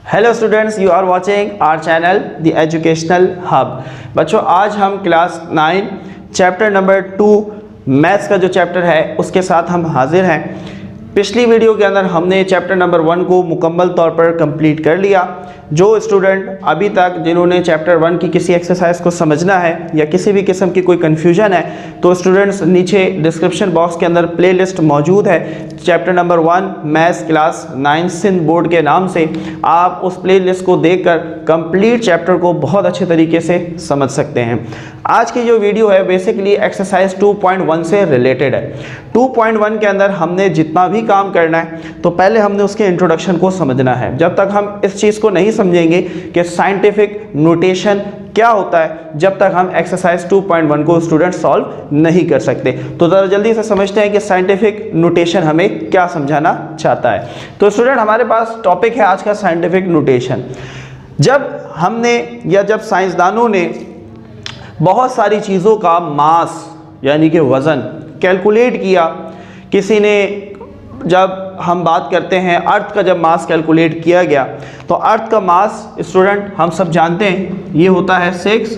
Hello students, you are watching our channel the educational hub. बच्चों, आज हम class 9 chapter number 2 maths का जो चैप्टर है उसके साथ हम हाजिर हैं। पिछली वीडियो के अंदर हमने चैप्टर नंबर 1 को मुकम्मल तौर पर कंप्लीट कर लिया। जो स्टूडेंट अभी तक जिन्होंने चैप्टर 1 की किसी एक्सरसाइज को समझना है या किसी भी किस्म की कोई कन्फ्यूजन है तो स्टूडेंट्स नीचे डिस्क्रिप्शन बॉक्स के अंदर प्लेलिस्ट मौजूद है। Chapter number 1 maths class 9 Sindh board के नाम से आप उस प्लेलिस्ट को देखकर कंप्लीट चैप्टर को बहुत अच्छे तरीके से समझ सकते हैं। आज की जो वीडियो है बेसिकली एक्सरसाइज 2.1 से रिलेटेड है। 2.1 के अंदर हमने जितना भी काम करना है तो पहले हमने उसके इंट्रोडक्शन को समझना है। जब तक हम इस चीज़ को नहीं समझेंगे कि साइंटिफिक नोटेशन क्या होता है, जब तक हम एक्सरसाइज 2.1 को स्टूडेंट सॉल्व नहीं कर सकते। तो ज़रा जल्दी से समझते हैं कि साइंटिफिक नोटेशन हमें क्या समझाना चाहता है। तो स्टूडेंट, हमारे पास टॉपिक है आज का साइंटिफिक नोटेशन। जब हमने या जब साइंसदानों ने बहुत सारी चीज़ों का मास यानी कि वज़न कैलकुलेट किया, किसी ने, जब हम बात करते हैं अर्थ का, जब मास कैलकुलेट किया गया तो अर्थ का मास स्टूडेंट हम सब जानते हैं ये होता है 6,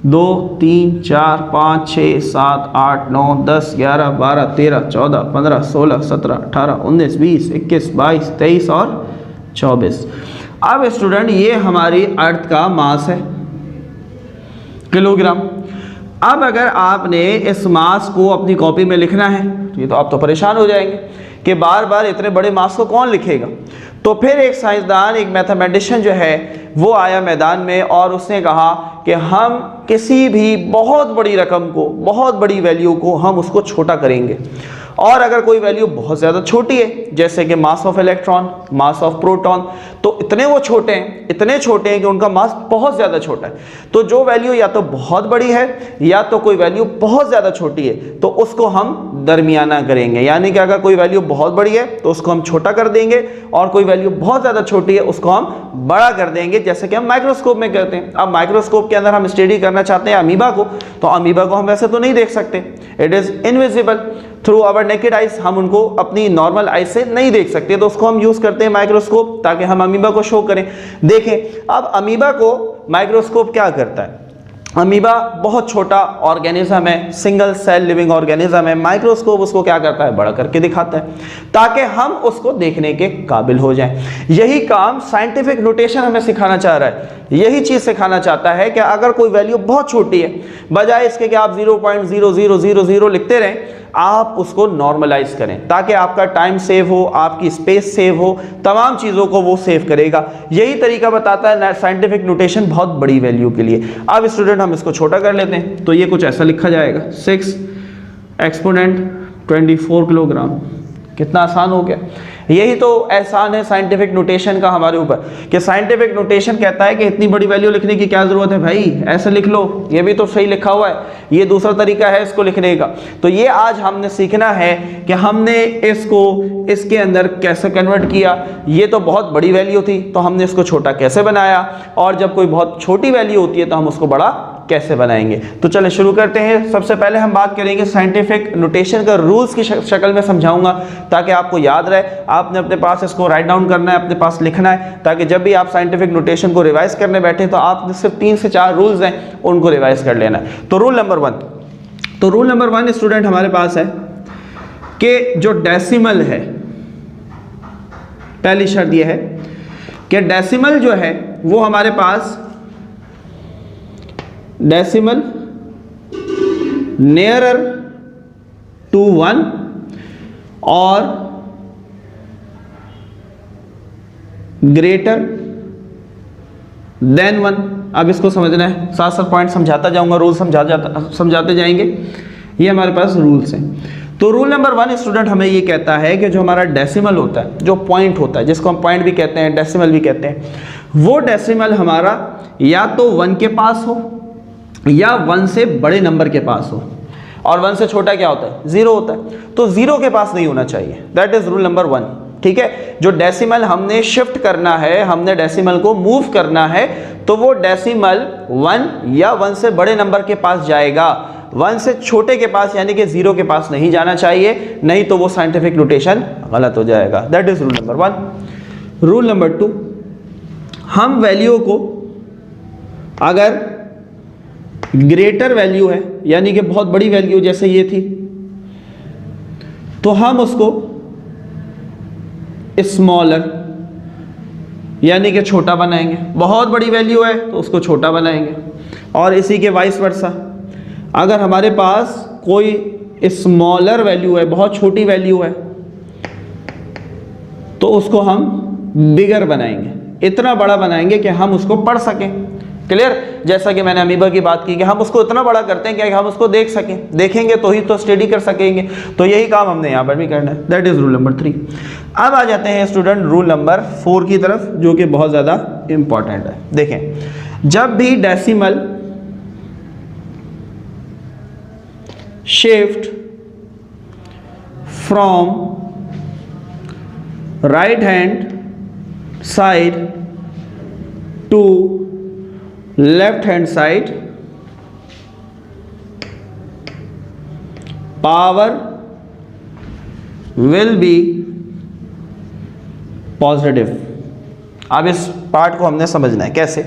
2, 3, 4, 5, 6, 7, 8, 9, 10, 11, 12, 13, 14, 15, 16, 17, 18, 19, 20, 21, 22, 23 और 24। अब स्टूडेंट ये हमारी अर्थ का मास है किलोग्राम। अब अगर आपने इस मास को अपनी कॉपी में लिखना है तो ये तो आप तो परेशान हो जाएंगे कि बार बार इतने बड़े मास को कौन लिखेगा। तो फिर एक साइंसदान, एक मैथमेटिशियन जो है वो आया मैदान में और उसने कहा कि हम किसी भी बहुत बड़ी रकम को, बहुत बड़ी वैल्यू को हम उसको छोटा करेंगे। और अगर कोई वैल्यू बहुत ज़्यादा छोटी है जैसे कि mass of electron, mass of proton, तो इतने वो छोटे हैं, इतने छोटे हैं कि उनका मास बहुत ज़्यादा छोटा है। तो जो वैल्यू या तो बहुत बड़ी है या तो कोई वैल्यू बहुत ज़्यादा छोटी है तो उसको हम दरमियाना करेंगे। यानी कि अगर कोई वैल्यू बहुत बड़ी है तो उसको हम छोटा कर देंगे और कोई वैल्यू बहुत ज़्यादा छोटी है उसको हम बड़ा कर देंगे, जैसे कि हम माइक्रोस्कोप में करते हैं। अब माइक्रोस्कोप के अंदर हम स्टडी करना चाहते हैं अमीबा को, तो अमीबा को हम वैसे तो नहीं देख सकते, it is invisible through our naked eyes, हम उनको अपनी नॉर्मल आइज से नहीं देख सकते, तो उसको हम यूज़ करते हैं माइक्रोस्कोप ताकि हम अमीबा को शो करें। देखें, अब अमीबा को माइक्रोस्कोप क्या करता है। अमीबा बहुत छोटा ऑर्गेनिज्म है, सिंगल सेल लिविंग ऑर्गेनिज्म है। माइक्रोस्कोप उसको क्या करता है, बड़ा करके दिखाता है ताकि हम उसको देखने के काबिल हो जाएं। यही काम साइंटिफिक नोटेशन हमें सिखाना चाह रहा है, यही चीज़ सिखाना चाहता है कि अगर कोई वैल्यू बहुत छोटी है, बजाय इसके कि आप 0.0000 लिखते रहें, आप उसको नॉर्मलाइज करें ताकि आपका टाइम सेव हो, आपकी स्पेस सेव हो, तमाम चीज़ों को वो सेव करेगा। यही तरीका बताता है साइंटिफिक नोटेशन बहुत बड़ी वैल्यू के लिए। अब स्टूडेंट, हम इसको छोटा कर लेते हैं तो ये कुछ ऐसा लिखा जाएगा 6 एक्सपोनेंट 24 किलोग्राम। कितना आसान हो गया। यही तो एहसान है साइंटिफिक नोटेशन का हमारे ऊपर कि साइंटिफिक नोटेशन कहता है कि इतनी बड़ी वैल्यू लिखने की क्या ज़रूरत है भाई, ऐसे लिख लो, ये भी तो सही लिखा हुआ है, ये दूसरा तरीका है इसको लिखने का। तो ये आज हमने सीखना है कि हमने इसको इसके अंदर कैसे कन्वर्ट किया। ये तो बहुत बड़ी वैल्यू थी तो हमने इसको छोटा कैसे बनाया, और जब कोई बहुत छोटी वैल्यू होती है तो हम उसको बड़ा कैसे बनाएंगे। तो चलें शुरू करते हैं। सबसे पहले हम बात करेंगे साइंटिफिक नोटेशन का, रूल्स की शक्ल में समझाऊंगा ताकि आपको याद रहे। आपने अपने पास इसको राइट डाउन करना है, अपने पास लिखना है, ताकि जब भी आप साइंटिफिक नोटेशन को रिवाइज करने बैठे तो आप सिर्फ 3 से 4 रूल्स हैं उनको रिवाइज कर लेना है। तो रूल नंबर 1 स्टूडेंट हमारे पास है कि जो डेसिमल है, पहली शर्त यह है कि डेसिमल जो है वो हमारे पास डेसिमल नियरर टू 1 और ग्रेटर देन 1। अब इसको समझना है, साथ साथ पॉइंट समझाता जाऊंगा, रूल समझाते जाएंगे। ये हमारे पास रूल्स हैं। तो रूल नंबर 1 स्टूडेंट हमें ये कहता है कि जो हमारा डेसिमल होता है, जो पॉइंट होता है, जिसको हम पॉइंट भी कहते हैं, डेसिमल भी कहते हैं, वो डेसिमल हमारा या तो 1 के पास हो या 1 से बड़े नंबर के पास हो, और 1 से छोटा क्या होता है, 0 होता है। तो 0 के पास नहीं होना चाहिए। That is rule number 1। ठीक है, जो डेसिमल हमने शिफ्ट करना है, हमने डेसिमल को मूव करना है, तो वो डेसिमल 1 या 1 से बड़े नंबर के पास जाएगा, 1 से छोटे के पास यानी कि 0 के पास नहीं जाना चाहिए, नहीं तो वो साइंटिफिक नोटेशन गलत हो जाएगा। That is rule number 1। Rule number 2, हम वैल्यू को अगर ग्रेटर वैल्यू है यानी कि बहुत बड़ी वैल्यू जैसे ये थी, तो हम उसको स्मॉलर यानी कि छोटा बनाएंगे। बहुत बड़ी वैल्यू है तो उसको छोटा बनाएंगे। और इसी के वाइस वर्सा, अगर हमारे पास कोई स्मॉलर वैल्यू है, बहुत छोटी वैल्यू है, तो उसको हम बिगर बनाएंगे, इतना बड़ा बनाएंगे कि हम उसको पढ़ सकें। क्लियर? जैसा कि मैंने अमीबा की बात की कि हम उसको इतना बड़ा करते हैं कि हम उसको देख सकें, देखेंगे तो ही तो स्टडी कर सकेंगे। तो यही काम हमने यहाँ पर भी करना है। That is rule number 3। अब आ जाते हैं स्टूडेंट रूल नंबर 4 की तरफ, जो कि बहुत ज़्यादा इंपॉर्टेंट है। देखें, जब भी decimal shift from right hand side to left hand side, power will be positive. अब इस पार्ट को हमने समझना है कैसे।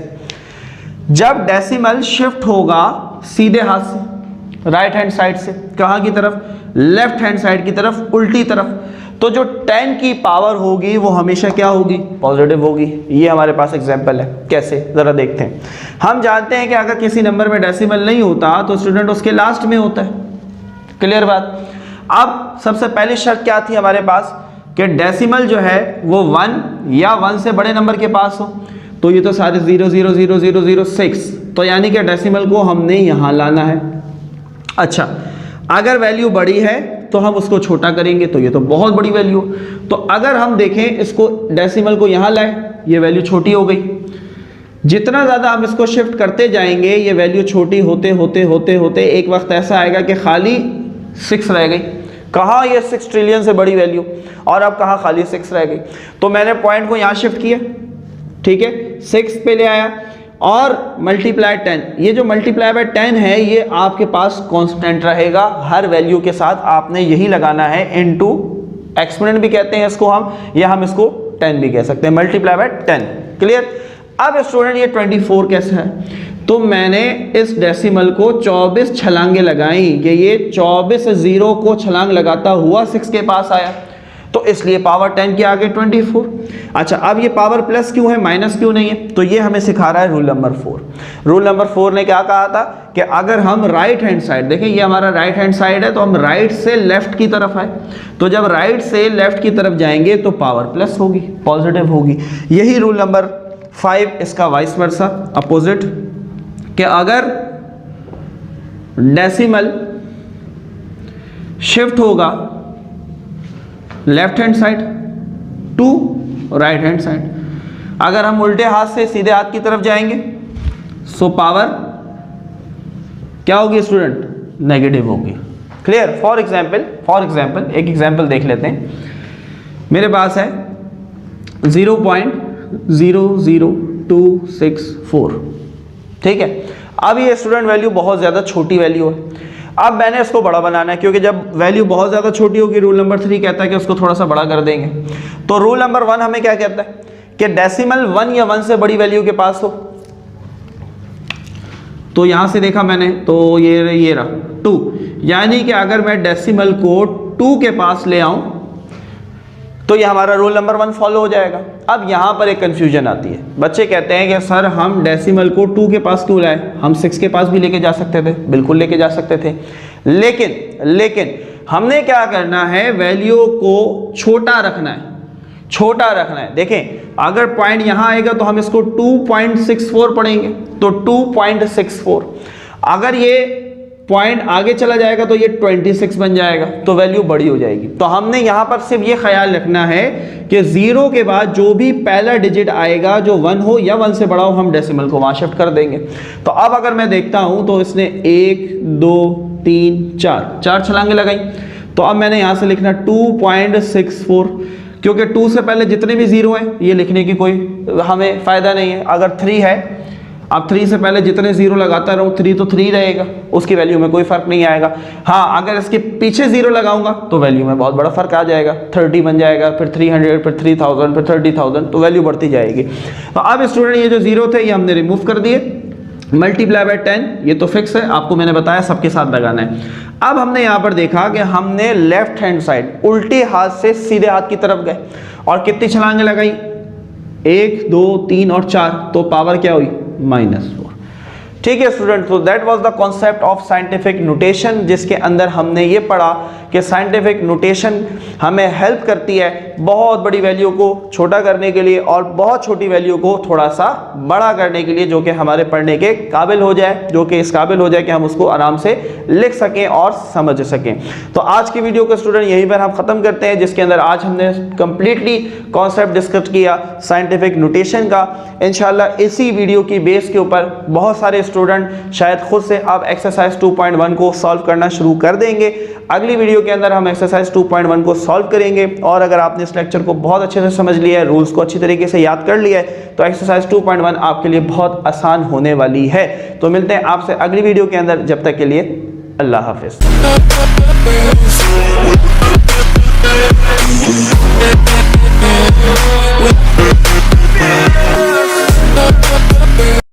जब डेसिमल शिफ्ट होगा सीधे हाथ से, राइट हैंड साइड से, कहां की तरफ? लेफ्ट हैंड साइड की तरफ, उल्टी तरफ, तो जो 10 की पावर होगी वो हमेशा क्या होगी? पॉजिटिव होगी। ये हमारे पास एग्जांपल है, कैसे जरा देखते हैं। हम जानते हैं कि अगर किसी नंबर में डेसिमल नहीं होता तो स्टूडेंट उसके लास्ट में होता है। क्लियर बात? अब सबसे पहली शर्त क्या थी हमारे पास कि डेसिमल जो है वो 1 या 1 से बड़े नंबर के पास हो। तो ये तो सारे 0 0 0 0 0 6, तो यानी कि डेसिमल को हमने यहां लाना है। अच्छा, अगर वैल्यू बड़ी है तो हम उसको छोटा करेंगे, तो ये तो बहुत बड़ी वैल्यू। तो अगर हम देखें इसको, डेसिमल को यहाँ लाए, ये वैल्यू छोटी हो गई। जितना ज़्यादा हम इसको शिफ्ट करते जाएंगे ये वैल्यू छोटी होते होते होते होते एक वक्त ऐसा आएगा कि खाली 6 रह गई। कहाँ? ये 6 ट्रिलियन से बड़ी वैल्यू, और अब कहाँ खाली 6 रह गई। तो मैंने पॉइंट को यहाँ शिफ्ट किया, ठीक है, 6 पे ले आया और मल्टीप्लाई 10। ये जो मल्टीप्लाई बाय 10 है ये आपके पास कांस्टेंट रहेगा, हर वैल्यू के साथ आपने यही लगाना है, इनटू एक्सपोनेंट भी कहते हैं इसको हम, या हम इसको 10 भी कह सकते हैं, मल्टीप्लाई बाय 10। क्लियर? अब स्टूडेंट ये 24 कैसे है? तो मैंने इस डेसिमल को 24 छलांगे लगाई कि ये 24 0 को छलांग लगाता हुआ 6 के पास आया, तो इसलिए पावर 10 के आगे 24। अच्छा, अब ये पावर प्लस क्यों है, माइनस क्यों नहीं है? तो ये हमें सिखा रहा है रूल नंबर 4। रूल नंबर 4 ने क्या कहा था कि अगर हम राइट हैंड साइड, देखें ये हमारा राइट हैंड साइड है, तो हम राइट से लेफ्ट की तरफ आए, तो जब राइट से लेफ्ट की तरफ जाएंगे तो पावर प्लस होगी, पॉजिटिव होगी। यही रूल नंबर 5 इसका वाइस वर्सा, अपोजिट, कि अगर डेसिमल शिफ्ट होगा left hand side to right hand side, अगर हम उल्टे हाथ से सीधे हाथ की तरफ जाएंगे सो पावर क्या होगी स्टूडेंट? नेगेटिव होगी। क्लियर? फॉर एग्जाम्पल एक एग्जाम्पल देख लेते हैं। मेरे पास है 0.00264, ठीक है। अब ये स्टूडेंट वैल्यू बहुत ज़्यादा छोटी वैल्यू है। अब मैंने इसको बड़ा बनाना है, क्योंकि जब वैल्यू बहुत ज़्यादा छोटी होगी, रूल नंबर 3 कहता है कि उसको थोड़ा सा बड़ा कर देंगे। तो रूल नंबर 1 हमें क्या कहता है कि डेसिमल 1 या 1 से बड़ी वैल्यू के पास हो। तो यहाँ से देखा मैंने, तो ये रहा 2, यानी कि अगर मैं डेसिमल को 2 के पास ले आऊँ तो ये हमारा रूल नंबर 1 फॉलो हो जाएगा। अब यहाँ पर एक कंफ्यूजन आती है, बच्चे कहते हैं कि सर हम डेसिमल को 2 के पास क्यों लाए, हम 6 के पास भी लेके जा सकते थे। बिल्कुल लेके जा सकते थे, लेकिन हमने क्या करना है, वैल्यू को छोटा रखना है, छोटा रखना है। देखें, अगर पॉइंट यहाँ आएगा तो हम इसको 2.64 पढ़ेंगे, तो 2.64, अगर ये पॉइंट आगे चला जाएगा तो ये 26 बन जाएगा, तो वैल्यू बड़ी हो जाएगी। तो हमने यहाँ पर सिर्फ ये ख्याल रखना है कि 0 के बाद जो भी पहला डिजिट आएगा, जो 1 हो या 1 से बड़ा हो, हम डेसिमल को वहाँ शिफ्ट कर देंगे। तो अब अगर मैं देखता हूँ तो इसने 1 2 3 4 छलांगे लगाई, तो अब मैंने यहाँ से लिखना 2.64, क्योंकि 2 से पहले जितने भी 0 हैं ये लिखने की कोई हमें फ़ायदा नहीं है। अगर 3 है, अब 3 से पहले जितने जीरो लगाता रहूँ 3 तो 3 रहेगा, उसकी वैल्यू में कोई फर्क नहीं आएगा। हाँ, अगर इसके पीछे जीरो लगाऊंगा तो वैल्यू में बहुत बड़ा फर्क आ जाएगा, 30 बन जाएगा, फिर 300, फिर 3000, फिर 30,000, तो वैल्यू बढ़ती जाएगी। तो अब स्टूडेंट ये जो जीरो थे ये हमने रिमूव कर दिए, मल्टीप्लाई बाय 10 ये तो फिक्स है, आपको मैंने बताया सबके साथ लगाना है। अब हमने यहाँ पर देखा कि हमने लेफ्ट हैंड साइड उल्टे हाथ से सीधे हाथ की तरफ गए और कितनी छलांगे लगाई, 1 2 3 और 4, तो पावर क्या हुई -4। ठीक है स्टूडेंट, तो that was the concept of scientific notation, जिसके अंदर हमने ये पढ़ा कि साइंटिफिक नोटेशन हमें हेल्प करती है बहुत बड़ी वैल्यू को छोटा करने के लिए और बहुत छोटी वैल्यू को थोड़ा सा बड़ा करने के लिए, जो कि हमारे पढ़ने के काबिल हो जाए, जो कि इस काबिल हो जाए कि हम उसको आराम से लिख सकें और समझ सकें। तो आज की वीडियो को स्टूडेंट यहीं पर हम ख़त्म करते हैं, जिसके अंदर आज हमने कंप्लीटली कॉन्सेप्ट डिस्कस किया साइंटिफिक नोटेशन का। इंशाल्लाह इसी वीडियो की बेस के ऊपर बहुत सारे स्टूडेंट शायद खुद से अब एक्सरसाइज 2.1 को सॉल्व करना शुरू कर देंगे। अगली वीडियो के अंदर हम एक्सरसाइज 2.1 को सॉल्व करेंगे, और अगर आपने इस लेक्चर को बहुत अच्छे से समझ लिया है, रूल्स को अच्छी तरीके से याद कर लिया है, तो एक्सरसाइज 2.1 आपके लिए बहुत आसान होने वाली है। तो मिलते हैं आपसे अगली वीडियो के अंदर, जब तक के लिए अल्लाह हाफिज।